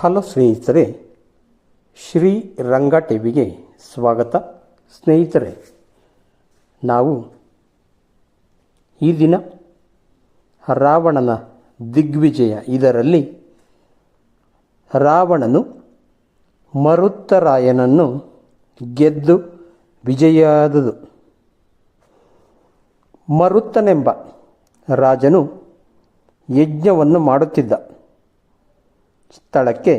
Hello ಸ್ನೇಹಿತರೆ, ಶ್ರೀ ರಂಗ ಟಿವಿಗೆ ಸ್ವಾಗತ. ಸ್ನೇಹಿತರೆ, ನಾವು ಈ ದಿನ ರಾವಣನ ದಿಗ್ವಿಜಯ ಇದರಲ್ಲಿ ರಾವಣನು ಮರುತ್ತರಾಯನನ್ನು ಗೆದ್ದು ವಿಜಯಾದುದು. ಮರುತ್ತನೆಂಬ ರಾಜನು ಯಜ್ಞವನ್ನು ಮಾಡುತ್ತಿದ್ದ ಸ್ಥಳಕ್ಕೆ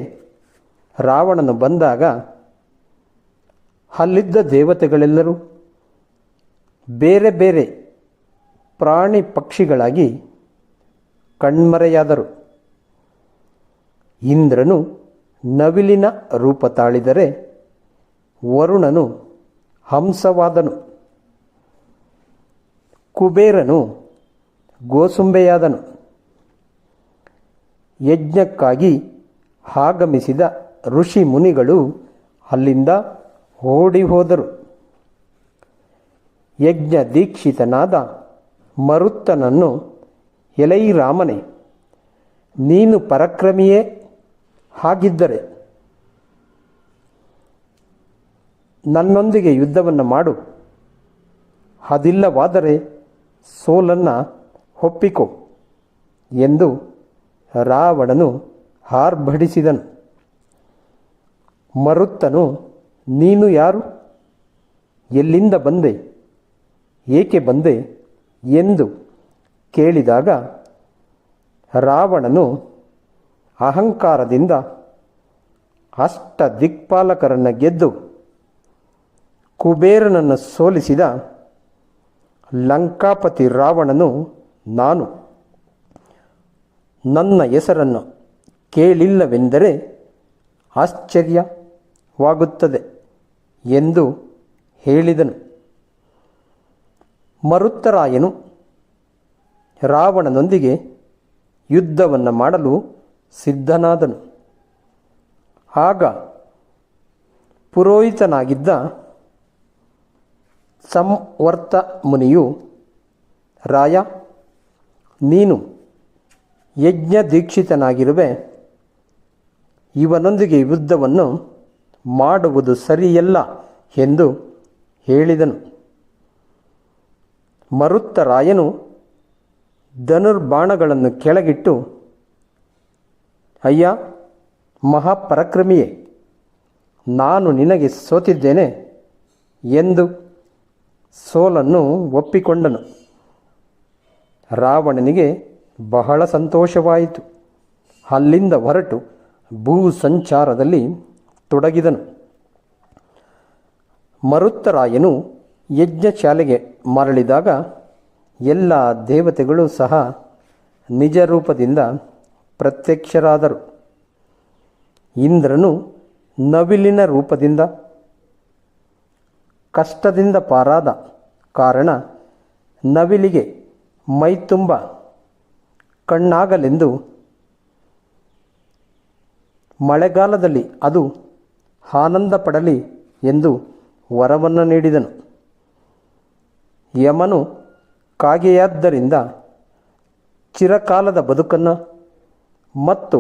ರಾವಣನು ಬಂದಾಗ ಅಲ್ಲಿದ್ದ ದೇವತೆಗಳೆಲ್ಲರೂ ಬೇರೆ ಬೇರೆ ಪ್ರಾಣಿ ಪಕ್ಷಿಗಳಾಗಿ ಕಣ್ಮರೆಯಾದರು. ಇಂದ್ರನು ನವಿಲಿನ ರೂಪ ತಾಳಿದರೆ ವರುಣನು ಹಂಸವಾದನು. ಕುಬೇರನು ಗೋಸುಂಬೆಯಾದನು. ಯಜ್ಞಕ್ಕಾಗಿ ಆಗಮಿಸಿದ ಋಷಿ ಮುನಿಗಳು ಅಲ್ಲಿಂದ ಓಡಿ ಹೋದರು. ಯಜ್ಞ ದೀಕ್ಷಿತನಾದ ಮರುತ್ತನನ್ನು, ಎಲೈ ರಾಮನೇ, ನೀನು ಪರಾಕ್ರಮಿಯೇ ಹಾಗಿದ್ದರೆ ನನ್ನೊಂದಿಗೆ ಯುದ್ಧವನ್ನು ಮಾಡು, ಅದಿಲ್ಲವಾದರೆ ಸೋಲನ್ನು ಒಪ್ಪಿಕೊ ಎಂದು ರಾವಣನು ಆರ್ಭಟಿಸಿದನು. ಮರುತ್ತನು, ನೀನು ಯಾರು, ಎಲ್ಲಿಂದ ಬಂದೆ, ಏಕೆ ಬಂದೆ ಎಂದು ಕೇಳಿದಾಗ ರಾವಣನು ಅಹಂಕಾರದಿಂದ ಅಷ್ಟ ದಿಕ್ಪಾಲಕರನ್ನು ಗೆದ್ದು ಕುಬೇರನನ್ನು ಸೋಲಿಸಿದ ಲಂಕಾಪತಿ ರಾವಣನು ನಾನು. ನನ್ನ ಹೆಸರನ್ನು ಕೇಳಿಲ್ಲವೆಂದರೆ ಆಶ್ಚರ್ಯವಾಗುತ್ತದೆ ಎಂದು ಹೇಳಿದನು. ಮರುತ್ತರಾಯನು ರಾವಣನೊಂದಿಗೆ ಯುದ್ಧವನ್ನು ಮಾಡಲು ಸಿದ್ಧನಾದನು. ಆಗ ಪುರೋಹಿತನಾಗಿದ್ದ ಸಂವರ್ತ ಮುನಿಯು, ರಾಯ, ನೀನು ಯಜ್ಞ ದೀಕ್ಷಿತನಾಗಿರುವೆ, ಇವನೊಂದಿಗೆ ಯುದ್ಧವನ್ನು ಮಾಡುವುದು ಸರಿಯಲ್ಲ ಎಂದು ಹೇಳಿದನು. ಮರುತ್ತರಾಯನು ಧನುರ್ಬಾಣಗಳನ್ನು ಕೆಳಗಿಟ್ಟು, ಅಯ್ಯ ಮಹಾಪರಾಕ್ರಮಿಯೇ, ನಾನು ನಿನಗೆ ಸೋತಿದ್ದೇನೆ ಎಂದು ಸೋಲನ್ನು ಒಪ್ಪಿಕೊಂಡನು. ರಾವಣನಿಗೆ ಬಹಳ ಸಂತೋಷವಾಯಿತು. ಅಲ್ಲಿಂದ ಹೊರಟು ಭೂ ಸಂಚಾರದಲ್ಲಿ ತೊಡಗಿದನು. ಮರುತ್ತರಾಯನು ಯಜ್ಞಶಾಲೆಗೆ ಮರಳಿದಾಗ ಎಲ್ಲ ದೇವತೆಗಳು ಸಹ ನಿಜ ರೂಪದಿಂದ ಪ್ರತ್ಯಕ್ಷರಾದರು. ಇಂದ್ರನು ನವಿಲಿನ ರೂಪದಿಂದ ಕಷ್ಟದಿಂದ ಪಾರಾದ ಕಾರಣ ನವಿಲಿಗೆ ಮೈತುಂಬ ಕಣ್ಣಾಗಲೆಂದು ಮಳೆಗಾಲದಲ್ಲಿ ಅದು ಆನಂದ ಪಡಲಿ ಎಂದು ವರವನ್ನು ನೀಡಿದನು. ಯಮನು ಕಾಗೆಯಾದ್ದರಿಂದ ಚಿರಕಾಲದ ಬದುಕನ್ನು ಮತ್ತು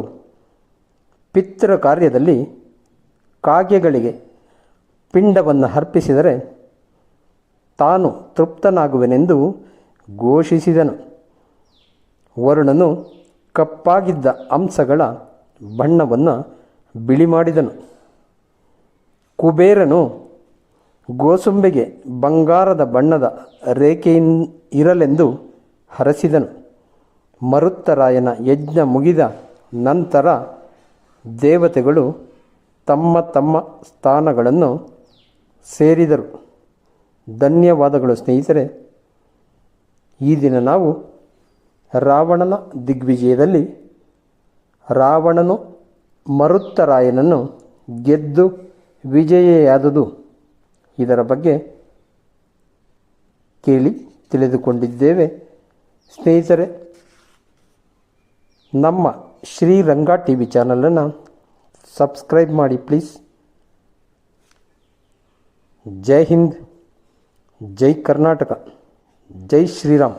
ಪಿತೃ ಕಾರ್ಯದಲ್ಲಿ ಕಾಗೆಗಳಿಗೆ ಪಿಂಡವನ್ನು ಅರ್ಪಿಸಿದರೆ ತಾನು ತೃಪ್ತನಾಗುವೆನೆಂದು ಘೋಷಿಸಿದನು. ವರುಣನು ಕಪ್ಪಾಗಿದ್ದ ಹಂಸಗಳ ಬಣ್ಣವನ್ನು ಬಿಳಿ ಮಾಡಿದನು. ಕುಬೇರನು ಗೋಸುಂಬೆಗೆ ಬಂಗಾರದ ಬಣ್ಣದ ರೇಖೆಯಿರಲೆಂದು ಹರಸಿದನು. ಮರುತ್ತರಾಯನ ಯಜ್ಞ ಮುಗಿದ ನಂತರ ದೇವತೆಗಳು ತಮ್ಮ ತಮ್ಮ ಸ್ಥಾನಗಳನ್ನು ಸೇರಿದರು. ಧನ್ಯವಾದಗಳು ಸ್ನೇಹಿತರೆ. ಈ ದಿನ ನಾವು ರಾವಣನ ದಿಗ್ವಿಜಯದಲ್ಲಿ ರಾವಣನು ಮರುತ್ತರಾಯನನ್ನು ಗೆದ್ದು ವಿಜಯಿಯಾದುದು ಇದರ ಬಗ್ಗೆ ಕೇಳಿ ತಿಳಿದುಕೊಂಡಿದ್ದೇವೆ. ಸ್ನೇಹಿತರೆ, ನಮ್ಮ ಶ್ರೀರಂಗ ಟಿವಿ ಚಾನಲನ್ನು ಸಬ್ಸ್ಕ್ರೈಬ್ ಮಾಡಿ ಪ್ಲೀಸ್. ಜೈ ಹಿಂದ್, ಜೈ ಕರ್ನಾಟಕ, ಜೈ ಶ್ರೀರಾಮ್.